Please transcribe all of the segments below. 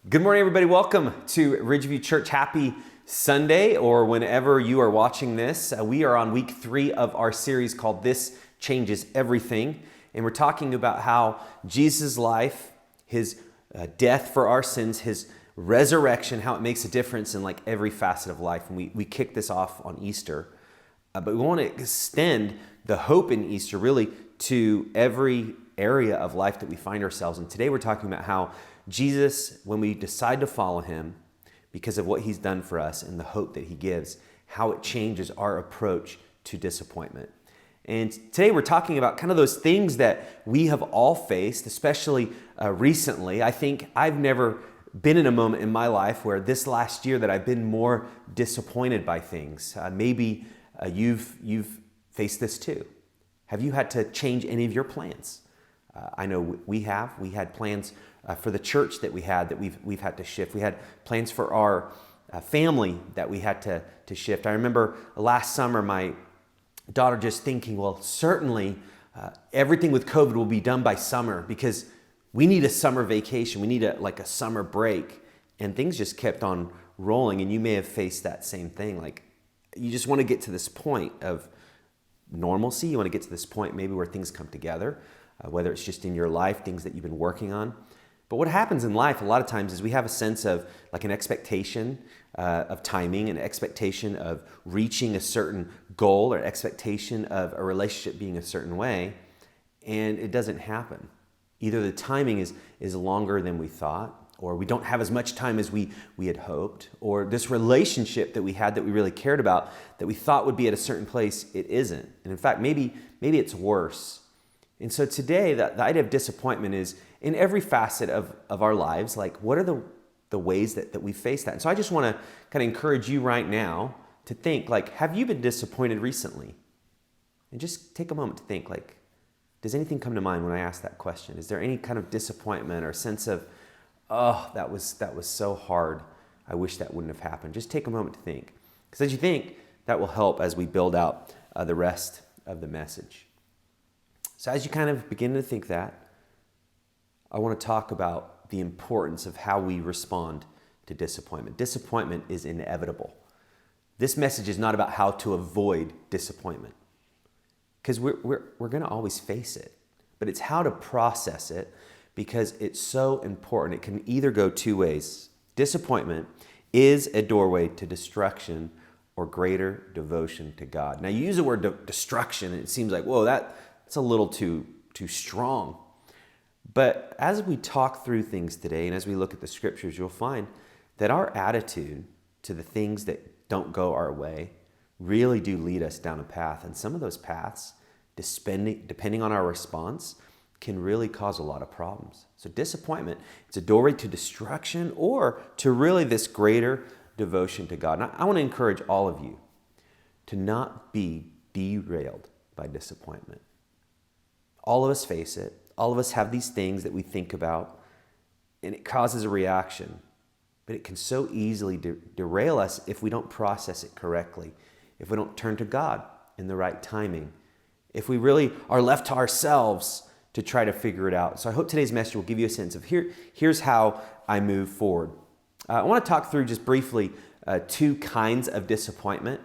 Good morning, everybody. Welcome to Ridgeview Church. Happy Sunday, or whenever you are watching this. We are on week 3 of our series called This Changes Everything. And we're talking about how Jesus' life, his death for our sins, his resurrection, how it makes a difference in like every facet of life. And we kicked this off on Easter. But we want to extend the hope in Easter really to every area of life that we find ourselves in. Today we're talking about how Jesus, when we decide to follow him because of what he's done for us and the hope that he gives, how it changes our approach to disappointment. And today we're talking about kind of those things that we have all faced, especially recently. I think I've never been in a moment in my life where this last year that I've been more disappointed by things. Maybe you've faced this too. Have you had to change any of your plans? I know we have. We had plans for the church that we've had to shift. We had plans for our family that we had to shift. I remember last summer my daughter just thinking, well, certainly everything with COVID will be done by summer because we need a summer vacation. We need a summer break. And things just kept on rolling. And you may have faced that same thing. Like you just want to get to this point of normalcy. You want to get to this point maybe where things come together, whether it's just in your life, things that you've been working on. But what happens in life a lot of times is we have a sense of like an expectation of timing, an expectation of reaching a certain goal, or expectation of a relationship being a certain way, and it doesn't happen. Either the timing is longer than we thought, or we don't have as much time as we had hoped, or this relationship that we had that we really cared about that we thought would be at a certain place, it isn't. And in fact, maybe it's worse. And so today, the idea of disappointment is in every facet of our lives, like what are the ways that we face that? And so I just want to kind of encourage you right now to think, like, have you been disappointed recently? And just take a moment to think, like, does anything come to mind when I ask that question? Is there any kind of disappointment or sense of, oh, that was so hard. I wish that wouldn't have happened. Just take a moment to think. Because as you think, that will help as we build out the rest of the message. So as you kind of begin to think that, I want to talk about the importance of how we respond to disappointment. Disappointment is inevitable. This message is not about how to avoid disappointment, because we're going to always face it, but it's how to process it, because it's so important. It can either go two ways. Disappointment is a doorway to destruction or greater devotion to God. Now, you use the word destruction, and it seems like, whoa, that's a little too strong. But as we talk through things today, and as we look at the scriptures, you'll find that our attitude to the things that don't go our way really do lead us down a path. And some of those paths, depending on our response, can really cause a lot of problems. So disappointment, it's a doorway to destruction or to really this greater devotion to God. And I want to encourage all of you to not be derailed by disappointment. All of us face it. All of us have these things that we think about, and it causes a reaction. But it can so easily derail us if we don't process it correctly, if we don't turn to God in the right timing, if we really are left to ourselves to try to figure it out. So I hope today's message will give you a sense of here's how I move forward. I want to talk through just briefly 2 kinds of disappointment.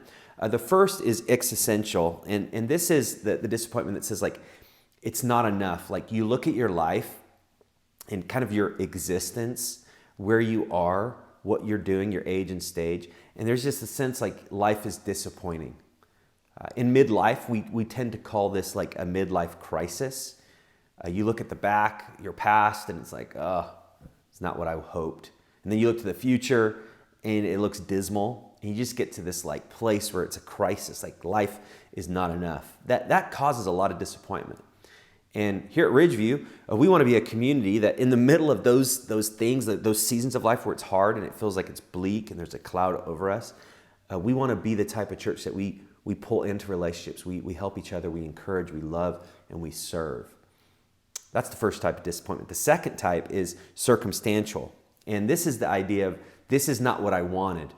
The first is existential, and this is the disappointment that says like, it's not enough. Like you look at your life and kind of your existence, where you are, what you're doing, your age and stage, and there's just a sense like life is disappointing. In midlife, we tend to call this like a midlife crisis. You look at the back, your past, and it's like, oh, it's not what I hoped. And then you look to the future and it looks dismal. And you just get to this like place where it's a crisis, like life is not enough. That causes a lot of disappointment. And here at Ridgeview, we want to be a community that in the middle of those things, those seasons of life where it's hard and it feels like it's bleak and there's a cloud over us, we want to be the type of church that we pull into relationships. We help each other, we encourage, we love, and we serve. That's the first type of disappointment. The second type is circumstantial. And this is the idea of, this is not what I wanted.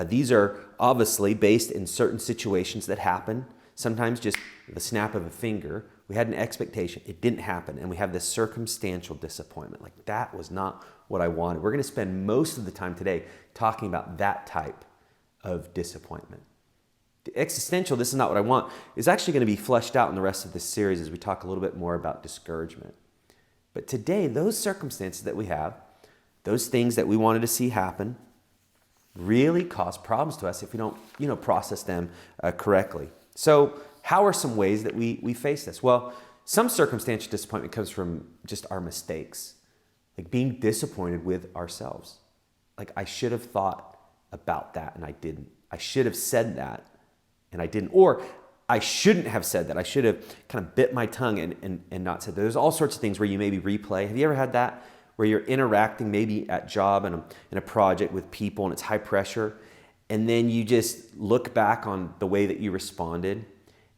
These are obviously based in certain situations that happen, sometimes just the snap of a finger. We had an expectation, it didn't happen, and we have this circumstantial disappointment. Like that was not what I wanted. We're going to spend most of the time today talking about that type of disappointment. The existential, this is not what I want, is actually going to be fleshed out in the rest of this series as we talk a little bit more about discouragement. But today, those circumstances that we have, those things that we wanted to see happen, really cause problems to us if we don't, process them correctly. So how are some ways that we face this? Well, some circumstantial disappointment comes from just our mistakes, like being disappointed with ourselves. Like, I should have thought about that and I didn't. I should have said that and I didn't. Or I shouldn't have said that. I should have kind of bit my tongue and not said that. There's all sorts of things where you maybe replay. Have you ever had that? Where you're interacting maybe at job and in a project with people and it's high pressure, and then you just look back on the way that you responded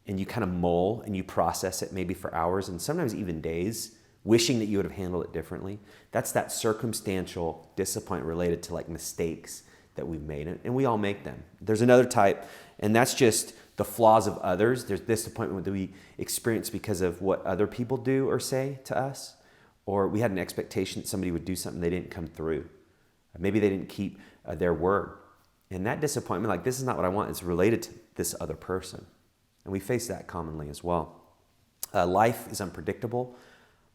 and you kind of mull and you process it maybe for hours and sometimes even days, wishing that you would have handled it differently. That's that circumstantial disappointment related to like mistakes that we've made, and we all make them. There's another type, and that's just the flaws of others. There's disappointment that we experience because of what other people do or say to us, or we had an expectation that somebody would do something, they didn't come through. Maybe they didn't keep their word. And that disappointment, like, this is not what I want, is related to this other person. And we face that commonly as well. Life is unpredictable.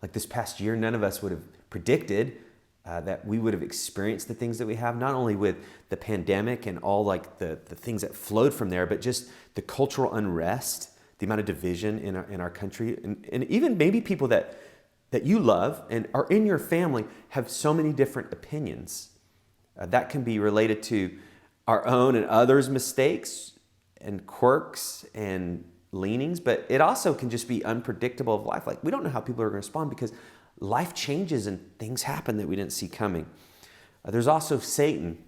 Like this past year, none of us would have predicted that we would have experienced the things that we have, not only with the pandemic and all like the things that flowed from there, but just the cultural unrest, the amount of division in our country, and even maybe people that you love and are in your family have so many different opinions. That can be related to our own and others' mistakes and quirks and leanings, but it also can just be unpredictable of life. Like, we don't know how people are going to respond because life changes and things happen that we didn't see coming. There's also Satan.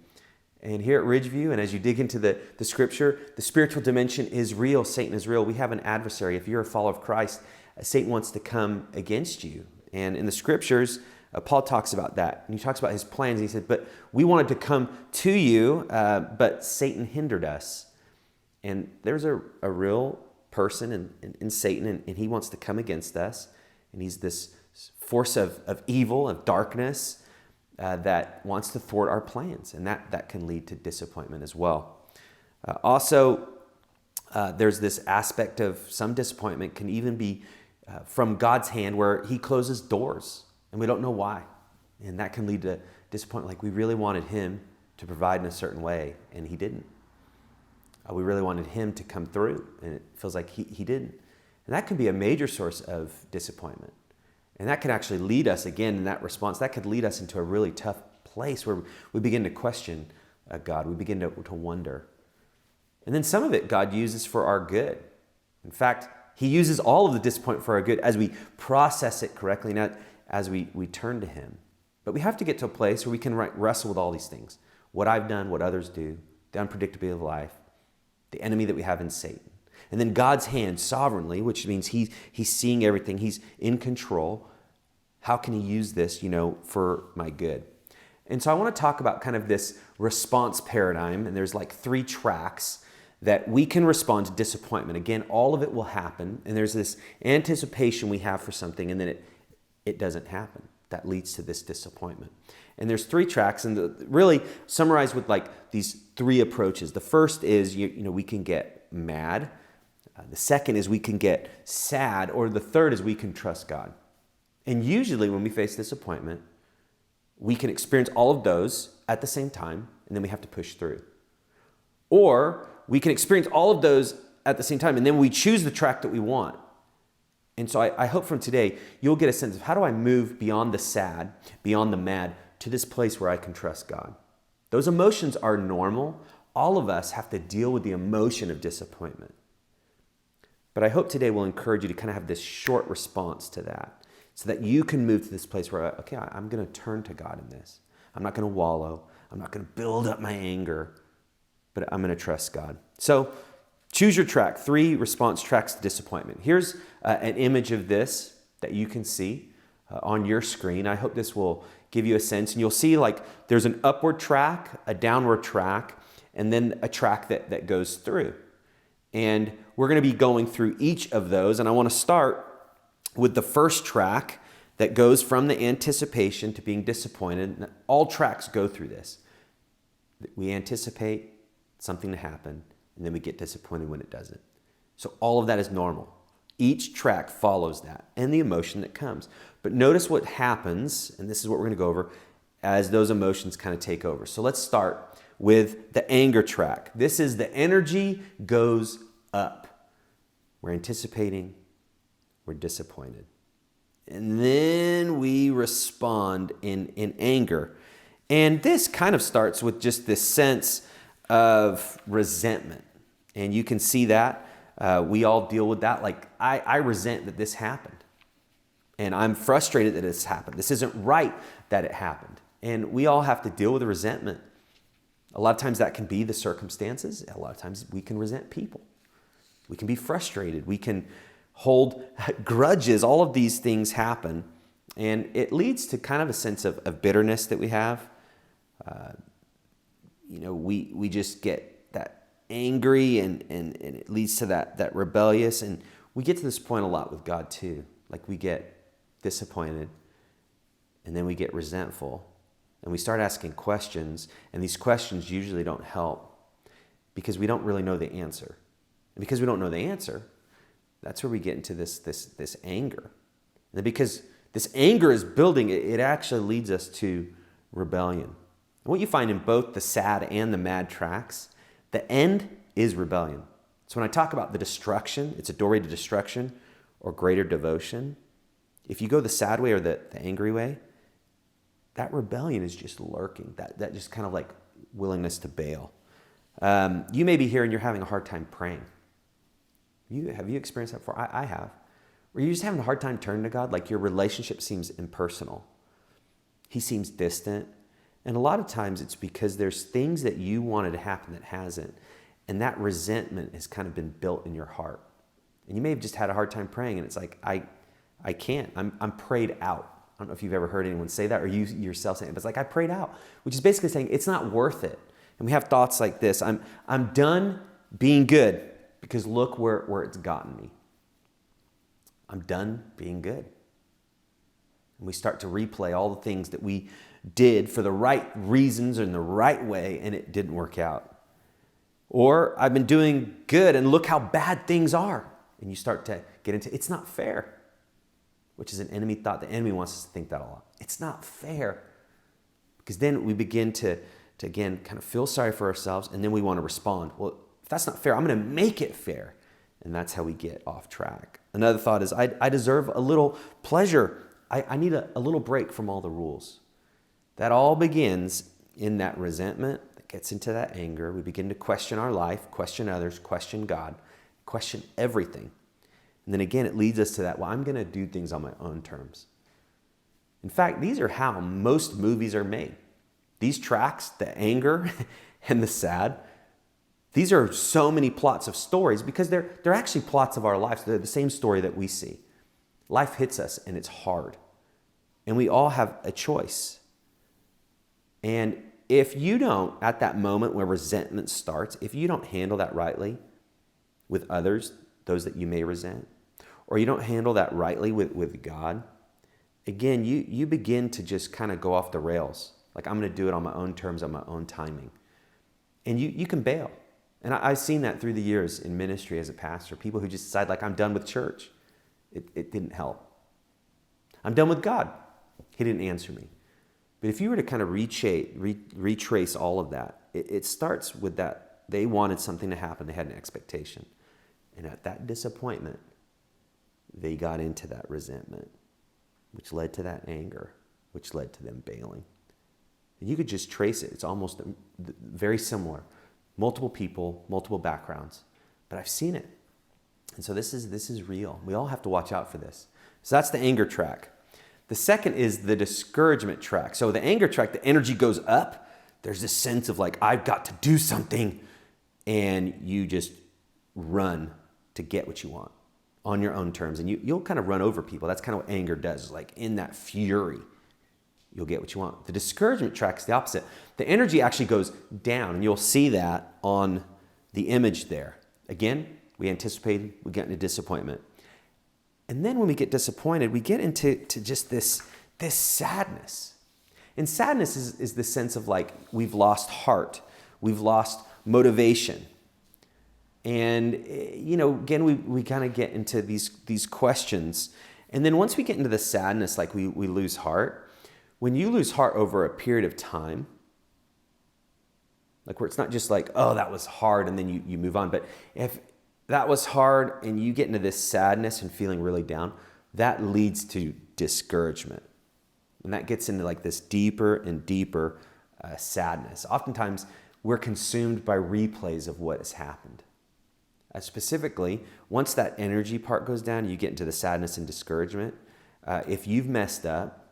And here at Ridgeview, and as you dig into the scripture, the spiritual dimension is real. Satan is real. We have an adversary. If you're a follower of Christ, Satan wants to come against you. And in the scriptures, Paul talks about that. And he talks about his plans. He said, but we wanted to come to you, but Satan hindered us. And there's a real person in Satan, and he wants to come against us. And he's this force of evil, of darkness, that wants to thwart our plans. And that can lead to disappointment as well. Also, there's this aspect of some disappointment can even be from God's hand where he closes doors and we don't know why. And that can lead to disappointment. Like, we really wanted him to provide in a certain way and he didn't. We really wanted him to come through and it feels like he didn't. And that can be a major source of disappointment. And that can actually lead us, again, in that response, that could lead us into a really tough place where we begin to question God. We begin to wonder. And then some of it God uses for our good. In fact, he uses all of the disappointment for our good as we process it correctly, not as we turn to him. But we have to get to a place where we can wrestle with all these things. What I've done, what others do, the unpredictability of life, the enemy that we have in Satan. And then God's hand sovereignly, which means he's seeing everything. He's in control. How can he use this, for my good? And so I want to talk about kind of this response paradigm. And there's like 3 tracks that we can respond to disappointment. Again, all of it will happen. And there's this anticipation we have for something, and then it doesn't happen. That leads to this disappointment. And there's 3 tracks, and really summarized with like these 3 approaches. The first is, we can get mad. The second is we can get sad. Or the third is we can trust God. And usually when we face disappointment, we can experience all of those at the same time, and then we have to push through. Or we can experience all of those at the same time, and then we choose the track that we want. And so I hope from today, you'll get a sense of how do I move beyond the sad, beyond the mad, to this place where I can trust God. Those emotions are normal. All of us have to deal with the emotion of disappointment. But I hope today will encourage you to kind of have this short response to that so that you can move to this place where, okay, I'm going to turn to God in this. I'm not going to wallow. I'm not going to build up my anger, but I'm going to trust God. So choose your track, 3 response tracks to disappointment. Here's an image of this that you can see on your screen. I hope this will give you a sense. And you'll see like there's an upward track, a downward track, and then a track that goes through. And we're going to be going through each of those. And I want to start with the first track that goes from the anticipation to being disappointed. And all tracks go through this. We anticipate something to happen, and then we get disappointed when it doesn't. So all of that is normal. Each track follows that and the emotion that comes. But notice what happens, and this is what we're going to go over, as those emotions kind of take over. So let's start with the anger track. This is the energy goes up. We're anticipating, we're disappointed. And then we respond in anger. And this kind of starts with just this sense of resentment. And you can see that. We all deal with that. Like, I resent that this happened. And I'm frustrated that it's happened. This isn't right that it happened. And we all have to deal with the resentment. A lot of times that can be the circumstances. A lot of times we can resent people. We can be frustrated. We can hold grudges. All of these things happen. And it leads to kind of a sense of bitterness that we have. We just get that angry and it leads to that rebellious. And we get to this point a lot with God too. Like, we get disappointed and then we get resentful and we start asking questions, and these questions usually don't help because we don't really know the answer. And because we don't know the answer, that's where we get into this anger. And because this anger is building, it actually leads us to rebellion. And what you find in both the sad and the mad tracks, the end is rebellion. So when I talk about the destruction, it's a doorway to destruction or greater devotion. If you go the sad way or the angry way, that rebellion is just lurking. That just kind of like willingness to bail. You may be here and you're having a hard time praying. Have you experienced that before? I have. Where you're just having a hard time turning to God, like your relationship seems impersonal. He seems distant. And a lot of times it's because there's things that you wanted to happen that hasn't. And that resentment has kind of been built in your heart. And you may have just had a hard time praying, and it's like, I can't. I'm prayed out. I don't know if you've ever heard anyone say that or you yourself saying it, but it's like, I prayed out, which is basically saying it's not worth it. And we have thoughts like this. I'm done being good because look where it's gotten me. I'm done being good. And we start to replay all the things that we did for the right reasons or in the right way, and it didn't work out. Or I've been doing good and look how bad things are. And you start to get into, it's not fair, which is an enemy thought. The enemy wants us to think that a lot. It's not fair. Because then we begin to again, kind of feel sorry for ourselves, and then we want to respond. Well, if that's not fair, I'm going to make it fair. And that's how we get off track. Another thought is, I deserve a little pleasure. I need a little break from all the rules. That all begins in that resentment that gets into that anger. We begin to question our life, question others, question God, question everything. And then again, it leads us to that, well, I'm going to do things on my own terms. In fact, these are how most movies are made. These tracks, the anger and the sad, these are so many plots of stories because they're actually plots of our lives. They're the same story that we see. Life hits us and it's hard. And we all have a choice. And if you don't, at that moment where resentment starts, if you don't handle that rightly with others, those that you may resent, or you don't handle that rightly with God, again, you begin to just kind of go off the rails. Like, I'm going to do it on my own terms, on my own timing. And you can bail. And I've seen that through the years in ministry as a pastor. People who just decide, like, I'm done with church. It didn't help. I'm done with God. He didn't answer me. But if you were to kind of retrace all of that, it starts with that they wanted something to happen. They had an expectation. And at that disappointment, they got into that resentment, which led to that anger, which led to them bailing. And you could just trace it. It's almost very similar. Multiple people, multiple backgrounds. But I've seen it. And so this is real. We all have to watch out for this. So that's the anger track. The second is the discouragement track. So the anger track, the energy goes up. There's this sense of like, I've got to do something. And you just run to get what you want on your own terms. And you'll kind of run over people. That's kind of what anger does. Like, in that fury, you'll get what you want. The discouragement track is the opposite. The energy actually goes down. And you'll see that on the image there. Again, we anticipated, we get into disappointment. And then when we get disappointed, we get into just this sadness. And sadness is the sense of like we've lost heart. We've lost motivation. And, again, we kind of get into these questions. And then once we get into the sadness, like we lose heart. When you lose heart over a period of time, like where it's not just like, oh, that was hard, and then you move on. But if that was hard and you get into this sadness and feeling really down, that leads to discouragement. And that gets into like this deeper and deeper sadness. Oftentimes, we're consumed by replays of what has happened. Specifically, once that energy part goes down, you get into the sadness and discouragement. If you've messed up,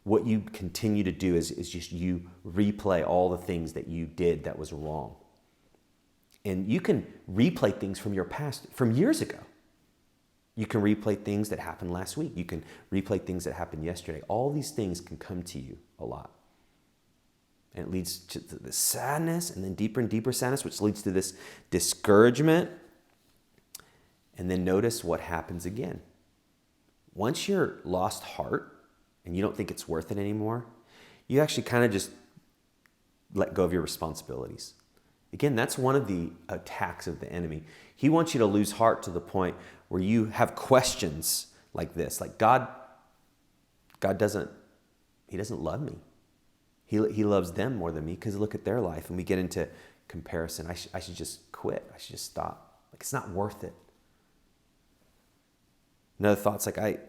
what you continue to do is just you replay all the things that you did that was wrong. And you can replay things from your past, from years ago. You can replay things that happened last week. You can replay things that happened yesterday. All these things can come to you a lot. And it leads to the sadness, and then deeper and deeper sadness, which leads to this discouragement. And then notice what happens again. Once you're lost heart and you don't think it's worth it anymore, you actually kind of just let go of your responsibilities. Again, that's one of the attacks of the enemy. He wants you to lose heart to the point where you have questions like this, like God doesn't love me. He loves them more than me because look at their life. And we get into comparison. I should just quit. I should just stop. Like it's not worth it. Another thought's like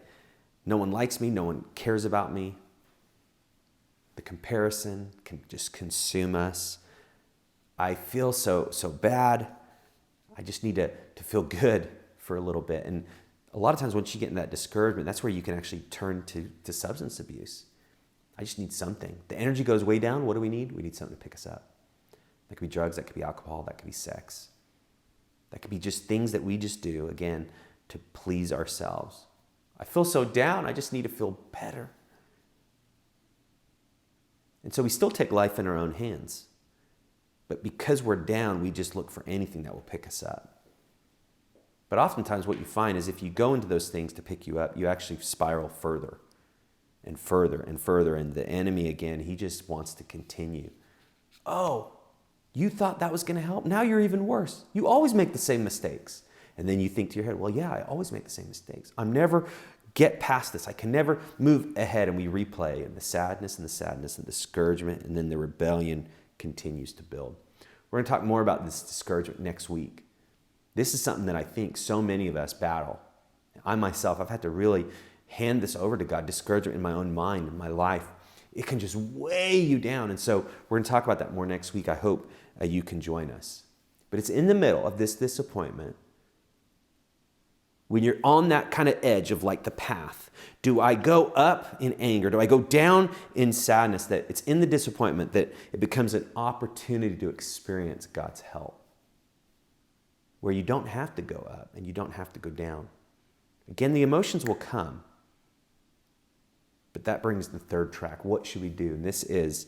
no one likes me. No one cares about me. The comparison can just consume us. I feel so bad. I just need to feel good for a little bit. And a lot of times once you get in that discouragement, that's where you can actually turn to substance abuse. I just need something. The energy goes way down. What do we need? We need something to pick us up. That could be drugs. That could be alcohol. That could be sex. That could be just things that we just do, again, to please ourselves. I feel so down. I just need to feel better. And so we still take life in our own hands. But because we're down, we just look for anything that will pick us up. But oftentimes what you find is if you go into those things to pick you up, you actually spiral further and further and further. And the enemy, again, he just wants to continue. Oh, you thought that was going to help? Now you're even worse. You always make the same mistakes. And then you think to your head, well, yeah, I always make the same mistakes. I'm never get past this. I can never move ahead. And we replay and the sadness and the sadness and discouragement. And then the rebellion continues to build. We're going to talk more about this discouragement next week. This is something that I think so many of us battle. I myself, I've had to really hand this over to God, discouragement in my own mind, in my life. It can just weigh you down. And so we're going to talk about that more next week. I hope you can join us. But it's in the middle of this disappointment, when you're on that kind of edge of like the path. Do I go up in anger? Do I go down in sadness? That it's in the disappointment that it becomes an opportunity to experience God's help, where you don't have to go up and you don't have to go down. Again, the emotions will come. But that brings the third track. What should we do? And this is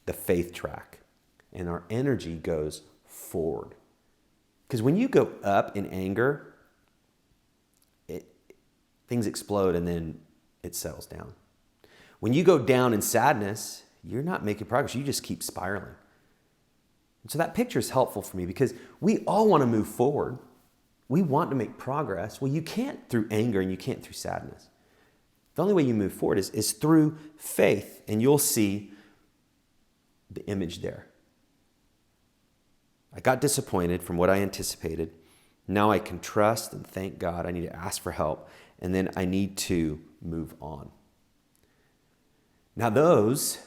the faith track. And our energy goes forward. Because when you go up in anger, things explode and then it settles down. When you go down in sadness, you're not making progress. You just keep spiraling. And so that picture is helpful for me because we all want to move forward. We want to make progress. Well, you can't through anger and you can't through sadness. The only way you move forward is through faith, and you'll see the image there. I got disappointed from what I anticipated. Now I can trust and thank God. I need to ask for help, and then I need to move on. Now those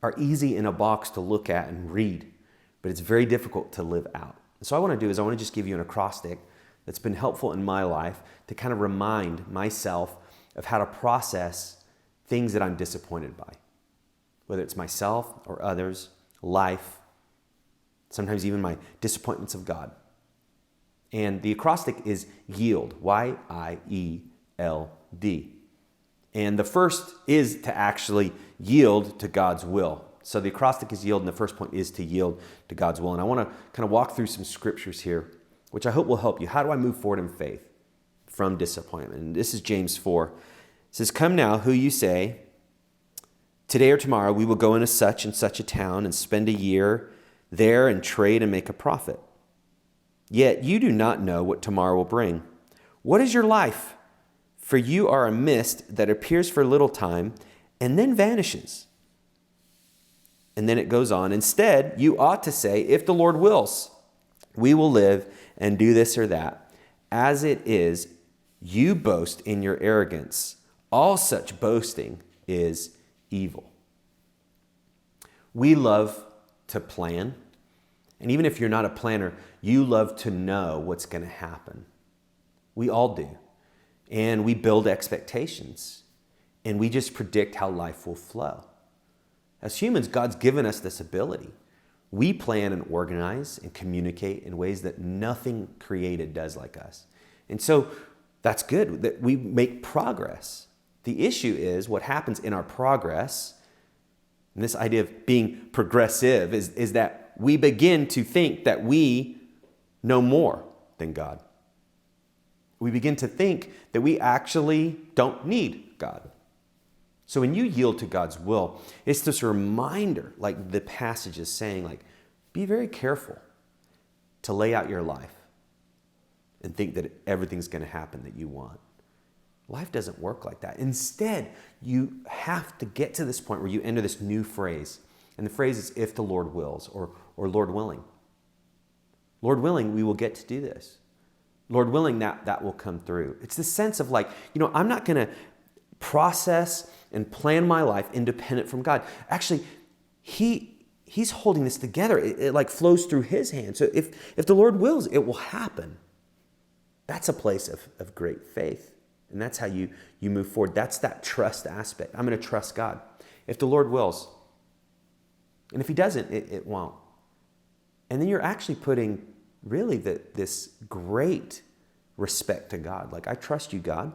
are easy in a box to look at and read, but it's very difficult to live out. So what I want to do is I want to just give you an acrostic that's been helpful in my life to kind of remind myself of how to process things that I'm disappointed by, whether it's myself or others, life, sometimes even my disappointments of God. And the acrostic is yield, Y-I-E-L-D. And the first is to actually yield to God's will. So the acrostic is yield, and the first point is to yield to God's will. And I want to kind of walk through some scriptures here, which I hope will help you. How do I move forward in faith? from disappointment. And this is James 4. It says, "Come now, who you say, today or tomorrow we will go into such and such a town and spend a year there and trade and make a profit. Yet you do not know what tomorrow will bring. What is your life? For you are a mist that appears for a little time and then vanishes." And then it goes on. "Instead, you ought to say, if the Lord wills, we will live and do this or that. As it is, you boast in your arrogance. All such boasting is evil." We love to plan. And even if you're not a planner, you love to know what's going to happen. We all do. And we build expectations. And we just predict how life will flow. As humans, God's given us this ability. We plan and organize and communicate in ways that nothing created does like us. And so that's good that we make progress. The issue is what happens in our progress, and this idea of being progressive is that we begin to think that we know more than God. We begin to think that we actually don't need God. So when you yield to God's will, it's this reminder, like the passage is saying, like, be very careful to lay out your life and think that everything's going to happen that you want. Life doesn't work like that. Instead, you have to get to this point where you enter this new phrase. And the phrase is, if the Lord wills, or Lord willing. Lord willing, we will get to do this. Lord willing, that will come through. It's the sense of like, I'm not going to process and plan my life independent from God. Actually, He's holding this together. It like flows through His hand. So if the Lord wills, it will happen. That's a place of great faith. And that's how you move forward. That's that trust aspect. I'm going to trust God. If the Lord wills. And if He doesn't, it won't. And then you're actually putting really this great respect to God. Like, I trust you, God.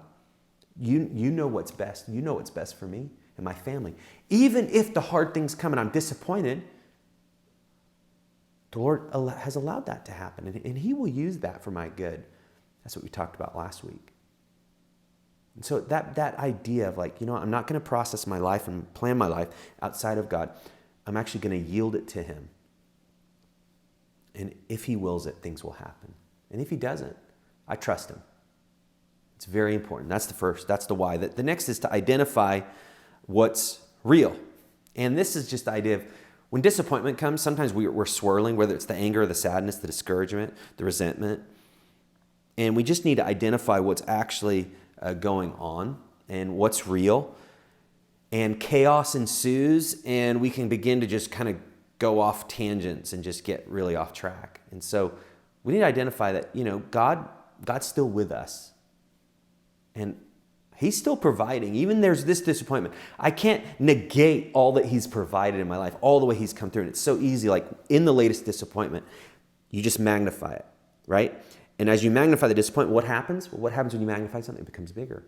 You know what's best. You know what's best for me and my family. Even if the hard things come and I'm disappointed, the Lord has allowed that to happen. And He will use that for my good. That's what we talked about last week. And so that idea of like, I'm not going to process my life and plan my life outside of God. I'm actually going to yield it to Him. And if He wills it, things will happen. And if He doesn't, I trust Him. It's very important. That's the first. That's the why. The next is to identify what's real. And this is just the idea of when disappointment comes, sometimes we're swirling, whether it's the anger, the sadness, the discouragement, the resentment. And we just need to identify what's actually going on and what's real. And chaos ensues, and we can begin to just kind of go off tangents and just get really off track. And so we need to identify that, God's still with us. And He's still providing. Even there's this disappointment. I can't negate all that He's provided in my life, all the way He's come through. And it's so easy, like in the latest disappointment, you just magnify it, right? And as you magnify the disappointment, what happens? Well, what happens when you magnify something? It becomes bigger.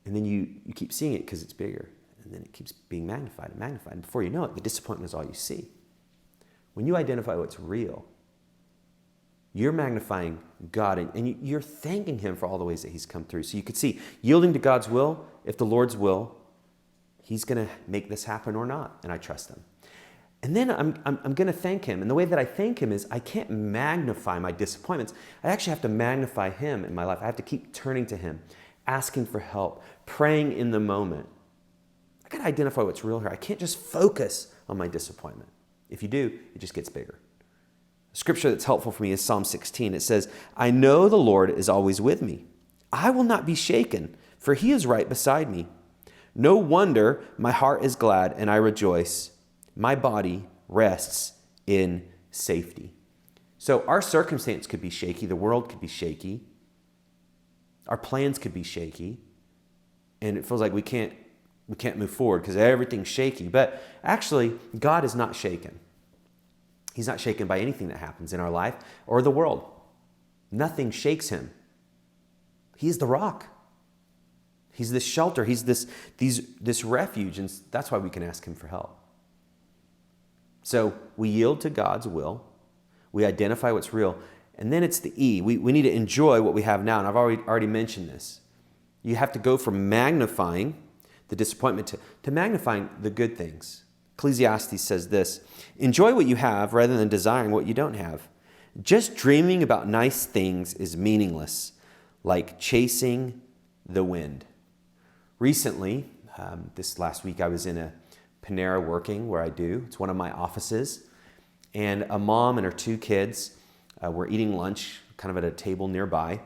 And then you keep seeing it because it's bigger. And then it keeps being magnified and magnified. And before you know it, the disappointment is all you see. When you identify what's real, you're magnifying God and you're thanking Him for all the ways that He's come through. So you could see, yielding to God's will, if the Lord's will, He's going to make this happen or not. And I trust Him. And then I'm going to thank Him. And the way that I thank Him is I can't magnify my disappointments. I actually have to magnify Him in my life. I have to keep turning to Him, asking for help, praying in the moment. I got to identify what's real here. I can't just focus on my disappointment. If you do, it just gets bigger. Scripture that's helpful for me is Psalm 16. It says, "I know the Lord is always with me. I will not be shaken, for He is right beside me. No wonder my heart is glad and I rejoice. My body rests in safety." So our circumstance could be shaky. The world could be shaky. Our plans could be shaky. And it feels like we can't move forward because everything's shaky. But actually, God is not shaken. He's not shaken by anything that happens in our life or the world. Nothing shakes Him. He's the rock. He's this shelter. He's this refuge. And that's why we can ask Him for help. So we yield to God's will. We identify what's real. And then it's the E. We need to enjoy what we have now. And I've already mentioned this. You have to go from magnifying the disappointment to magnifying the good things. Ecclesiastes says this, enjoy what you have rather than desiring what you don't have. Just dreaming about nice things is meaningless, like chasing the wind. Recently, this last week, I was in a Panera working where I do. It's one of my offices. And a mom and her 2 kids were eating lunch kind of at a table nearby.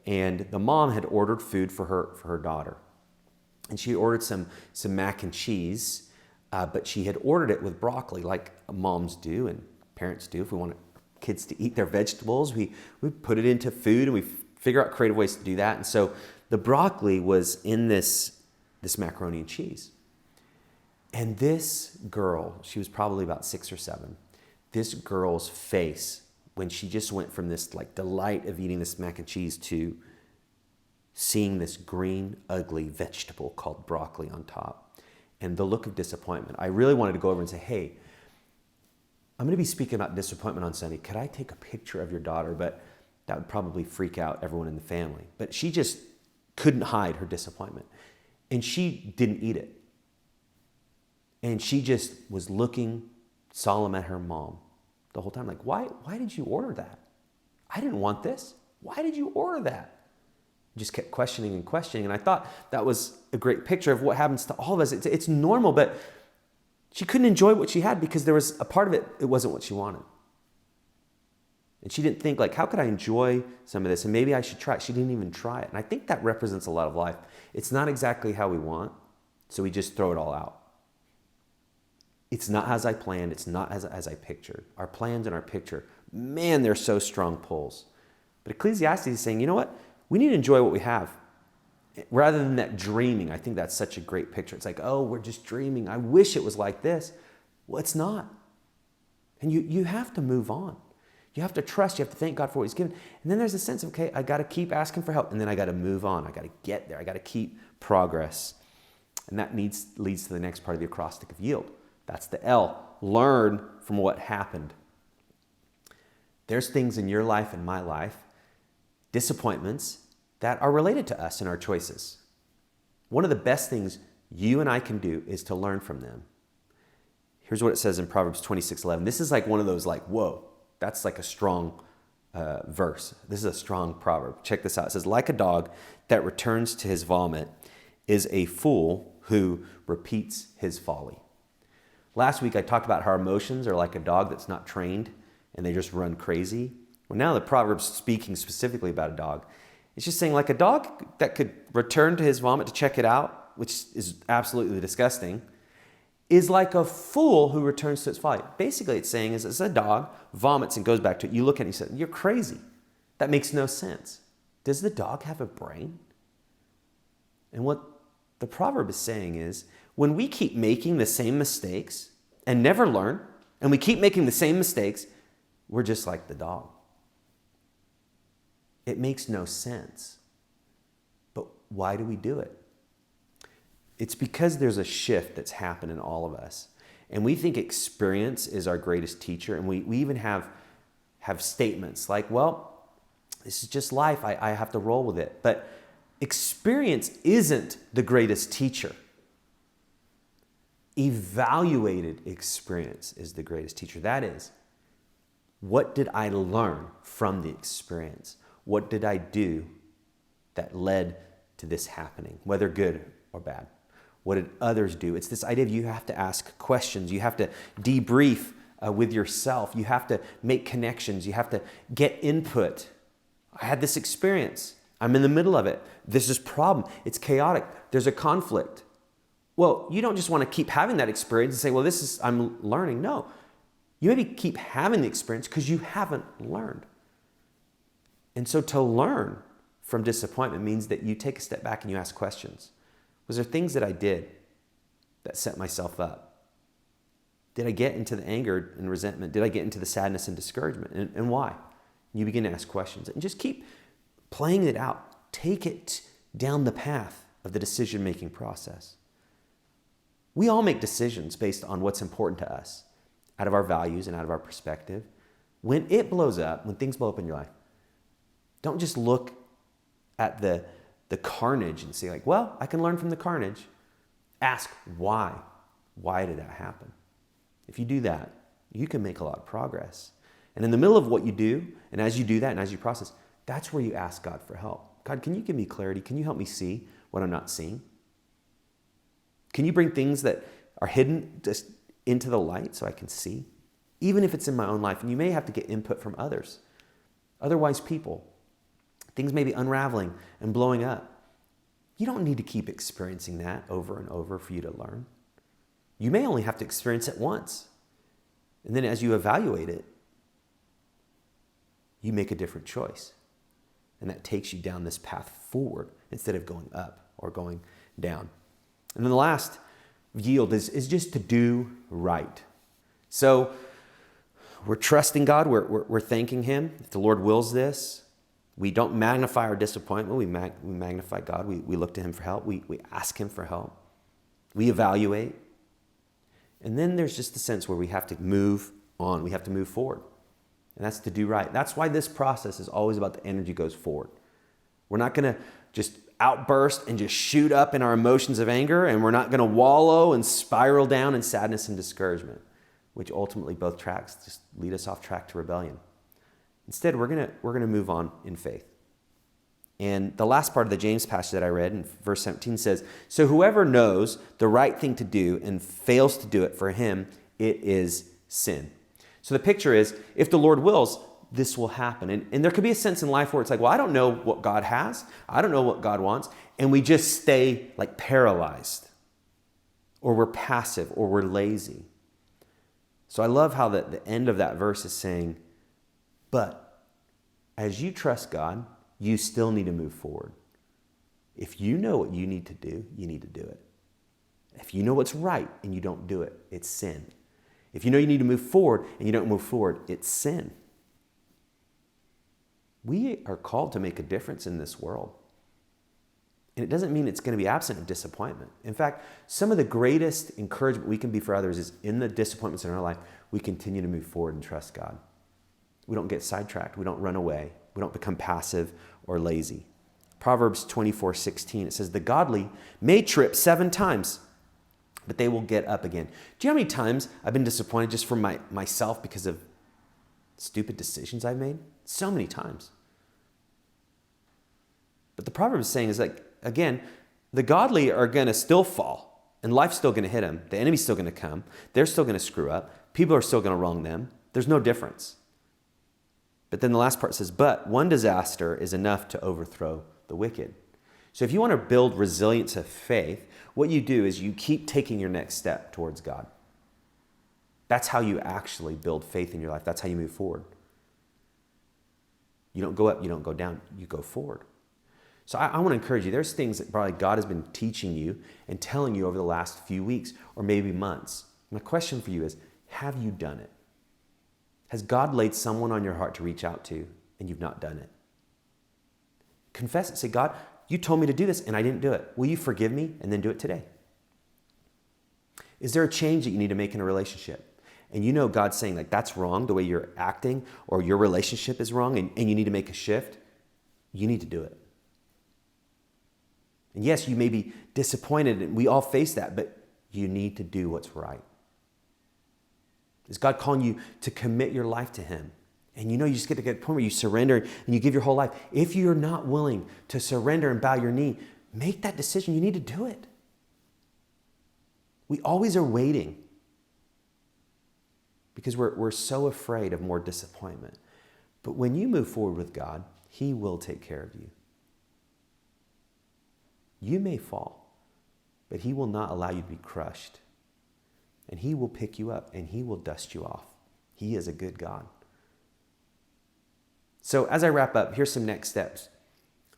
And the mom had ordered food for her daughter. And she ordered some mac and cheese, but she had ordered it with broccoli like moms do and parents do. If we want kids to eat their vegetables, we put it into food and we figure out creative ways to do that. And so the broccoli was in this macaroni and cheese. And this girl, she was probably about 6 or 7, this girl's face when she just went from this like delight of eating this mac and cheese to seeing this green, ugly vegetable called broccoli on top, and the look of disappointment. I really wanted to go over and say, hey, I'm going to be speaking about disappointment on Sunday. Could I take a picture of your daughter? But that would probably freak out everyone in the family. But she just couldn't hide her disappointment. And she didn't eat it. And she just was looking solemn at her mom the whole time. Like, why did you order that? I didn't want this. Why did you order that? Just kept questioning and questioning. And I thought that was a great picture of what happens to all of us. It's normal, but she couldn't enjoy what she had because there was a part of it, it wasn't what she wanted. And she didn't think like, how could I enjoy some of this? And maybe I should try it. She didn't even try it. And I think that represents a lot of life. It's not exactly how we want, so we just throw it all out. It's not as I planned. It's not as I pictured. Our plans and our picture, man, they're so strong pulls. But Ecclesiastes is saying, you know what? We need to enjoy what we have rather than that dreaming. I think that's such a great picture. It's like, oh, we're just dreaming. I wish it was like this. Well, it's not. And you have to move on. You have to trust. You have to thank God for what he's given. And then there's a sense of, okay, I got to keep asking for help. And then I got to move on. I got to get there. I got to keep progress. And that leads to the next part of the acrostic of yield. That's the L. Learn from what happened. There's things in your life and my life, disappointments, that are related to us and our choices. One of the best things you and I can do is to learn from them. Here's what it says in Proverbs 26:11. This is like one of those like, whoa, that's like a strong verse. This is a strong proverb. Check this out. It says, like a dog that returns to his vomit is a fool who repeats his folly. Last week I talked about how our emotions are like a dog that's not trained and they just run crazy. Well, now the Proverb's speaking specifically about a dog. It's just saying like a dog that could return to his vomit to check it out, which is absolutely disgusting, is like a fool who returns to its folly. Basically, it's saying is a dog vomits and goes back to it. You look at it and you say, you're crazy. That makes no sense. Does the dog have a brain? And what the proverb is saying is, when we keep making the same mistakes and never learn, and we keep making the same mistakes, we're just like the dog. It makes no sense. But why do we do it? It's because there's a shift that's happened in all of us. And we think experience is our greatest teacher. And we even have statements like, well, this is just life. I have to roll with it. But experience isn't the greatest teacher. Evaluated experience is the greatest teacher. That is, what did I learn from the experience? What did I do that led to this happening, whether good or bad? What did others do? It's this idea of you have to ask questions. You have to debrief with yourself. You have to make connections. You have to get input. I had this experience. I'm in the middle of it. This is a problem. It's chaotic. There's a conflict. Well, you don't just want to keep having that experience and say, well, I'm learning. No, you maybe keep having the experience because you haven't learned. And so to learn from disappointment means that you take a step back and you ask questions. Was there things that I did that set myself up? Did I get into the anger and resentment? Did I get into the sadness and discouragement? And why? You begin to ask questions and just keep playing it out. Take it down the path of the decision-making process. We all make decisions based on what's important to us, out of our values and out of our perspective. when it blows up, when things blow up in your life, don't just look at the carnage and say like, well, I can learn from the carnage. Ask why. Why did that happen? If you do that, you can make a lot of progress. And in the middle of what you do, and as you do that and as you process, that's where you ask God for help. God, can you give me clarity? Can you help me see what I'm not seeing? Can you bring things that are hidden just into the light so I can see? Even if it's in my own life. And you may have to get input from others, otherwise people. Things may be unraveling and blowing up. You don't need to keep experiencing that over and over for you to learn. You may only have to experience it once. And then as you evaluate it, you make a different choice. And that takes you down this path forward instead of going up or going down. And then the last yield is just to do right. So we're trusting God. We're thanking Him. If the Lord wills this, we don't magnify our disappointment. We magnify God. We look to Him for help. We ask Him for help. We evaluate. And then there's just the sense where we have to move on. We have to move forward. And that's to do right. That's why this process is always about the energy goes forward. We're not going to just outburst and just shoot up in our emotions of anger, and we're not going to wallow and spiral down in sadness and discouragement, which ultimately both tracks just lead us off track to rebellion. Instead, we're going to move on in faith. And the last part of the James passage that I read in verse 17 says, so whoever knows the right thing to do and fails to do it, for him, it is sin. So the picture is, if the Lord wills, this will happen. And there could be a sense in life where it's like, well, I don't know what God has. I don't know what God wants. And we just stay like paralyzed, or we're passive, or we're lazy. So I love how the end of that verse is saying, but as you trust God, you still need to move forward. If you know what you need to do, you need to do it. If you know what's right and you don't do it, it's sin. If you know you need to move forward and you don't move forward, it's sin. We are called to make a difference in this world. And it doesn't mean it's going to be absent of disappointment. In fact, some of the greatest encouragement we can be for others is in the disappointments in our life, we continue to move forward and trust God. We don't get sidetracked. We don't run away. We don't become passive or lazy. Proverbs 24:16, it says, the godly may trip 7 times, but they will get up again. Do you know how many times I've been disappointed just from myself because of stupid decisions I've made? So many times. But the Proverbs is saying is like, again, the godly are going to still fall, and life's still going to hit them. The enemy's still going to come. They're still going to screw up. People are still going to wrong them. There's no difference. But then the last part says, but one disaster is enough to overthrow the wicked. So if you want to build resilience of faith, what you do is you keep taking your next step towards God. That's how you actually build faith in your life. That's how you move forward. You don't go up, you don't go down, you go forward. So I want to encourage you. There's things that probably God has been teaching you and telling you over the last few weeks or maybe months. My question for you is, have you done it? Has God laid someone on your heart to reach out to and you've not done it? Confess it. Say, God, you told me to do this and I didn't do it. Will you forgive me and then do it today? Is there a change that you need to make in a relationship? And you know God's saying like that's wrong, the way you're acting, or your relationship is wrong and you need to make a shift? You need to do it. And yes, you may be disappointed, and we all face that, but you need to do what's right. Is God calling you to commit your life to Him? And you know you just get to the point where you surrender and you give your whole life. If you're not willing to surrender and bow your knee, make that decision. You need to do it. We always are waiting because we're so afraid of more disappointment. But when you move forward with God, He will take care of you. You may fall, but He will not allow you to be crushed. And He will pick you up and He will dust you off. He is a good God. So as I wrap up, here's some next steps.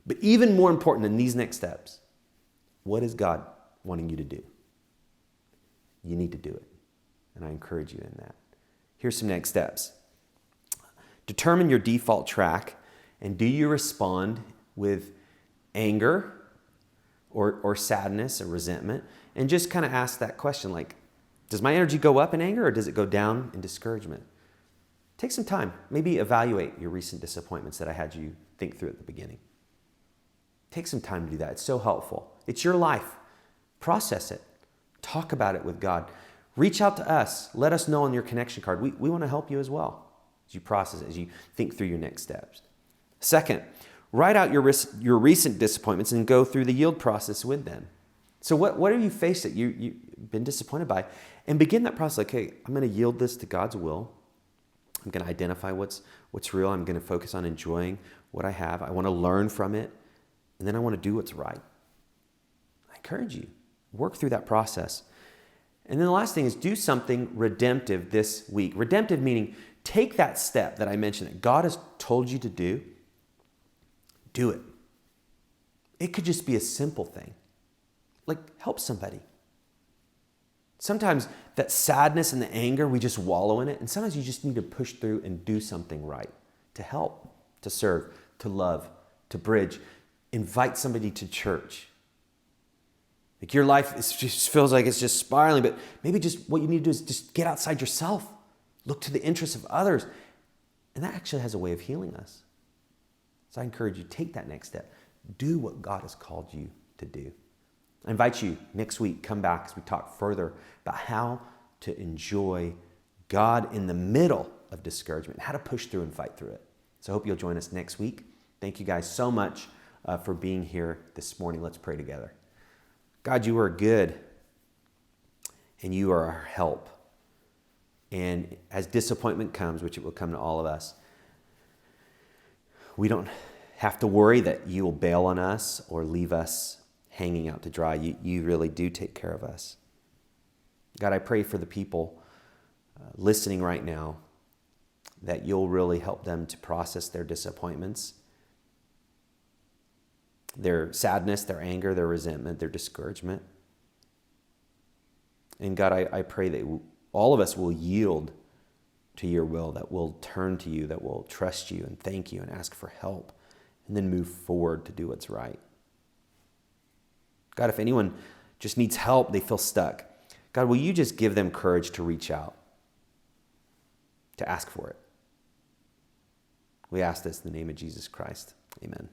But even more important than these next steps, what is God wanting you to do? You need to do it. And I encourage you in that. Here's some next steps. Determine your default track, and do you respond with anger or sadness or resentment? And just kind of ask that question like, does my energy go up in anger or does it go down in discouragement? take some time. Maybe evaluate your recent disappointments that I had you think through at the beginning. Take some time to do that. It's so helpful. It's your life. Process it. Talk about it with God. Reach out to us. Let us know on your connection card. We want to help you as well as you process it, as you think through your next steps. Second, write out your recent disappointments and go through the yield process with them. So what have you faced that you've been disappointed by? And begin that process like, hey, I'm going to yield this to God's will. I'm going to identify what's real. I'm going to focus on enjoying what I have. I want to learn from it. And then I want to do what's right. I encourage you, work through that process. And then the last thing is do something redemptive this week. Redemptive meaning take that step that I mentioned that God has told you to do. Do it. It could just be a simple thing. Like help somebody. Sometimes that sadness and the anger, we just wallow in it. And sometimes you just need to push through and do something right to help, to serve, to love, to bridge. Invite somebody to church. Like your life just feels like it's just spiraling, but maybe just what you need to do is just get outside yourself. Look to the interests of others. And that actually has a way of healing us. So I encourage you, take that next step. Do what God has called you to do. I invite you next week, come back as we talk further about how to enjoy God in the middle of discouragement, how to push through and fight through it. So I hope you'll join us next week. Thank you guys so much for being here this morning. Let's pray together. God, you are good and you are our help. And as disappointment comes, which it will come to all of us, we don't have to worry that you will bail on us or leave us hanging out to dry. You really do take care of us. God, I pray for the people listening right now that you'll really help them to process their disappointments, their sadness, their anger, their resentment, their discouragement. And God, I pray that all of us will yield to your will, that we'll turn to you, that we'll trust you and thank you and ask for help, and then move forward to do what's right. God, if anyone just needs help, they feel stuck, God, will you just give them courage to reach out, to ask for it? We ask this in the name of Jesus Christ. Amen.